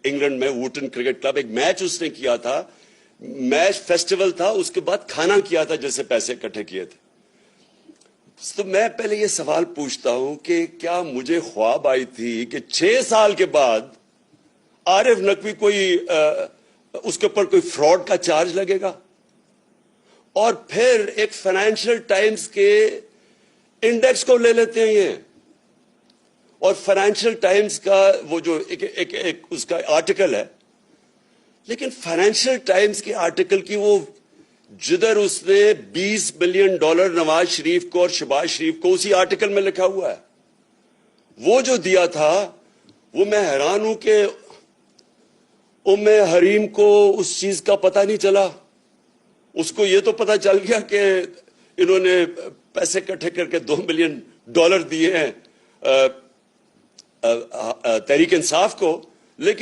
England में Vuitton cricket club, एक match उसने किया था, मैच फेस्टिवल था, उसके बाद खाना किया था जैसे पैसे इकट्ठे किए थे। तो मैं पहले ये सवाल पूछता हूं कि क्या मुझे ख्वाब आई थी कि 6 साल के बाद आरिफ नकवी उसके ऊपर कोई फ्रॉड का चार्ज लगेगा और फिर एक फाइनेंशियल टाइम्स के इंडेक्स को ले लेते हैं ये, और फाइनेंशियल टाइम्स का वो जो एक उसका आर्टिकल है, लेकिन फाइनेंशियल टाइम्स के आर्टिकल की वो जिधर उसने $20 बिलियन नवाज शरीफ को और शहबाज शरीफ को उसी आर्टिकल में लिखा हुआ है, वो जो दिया था, वो मैं हैरान हूं कि उम्मे हरीम को उस चीज का पता नहीं चला। उसको ये तो पता चल गया कि इन्होंने पैसे इकट्ठे करके $2 बिलियन दिए हैं तहरीक इंसाफ को,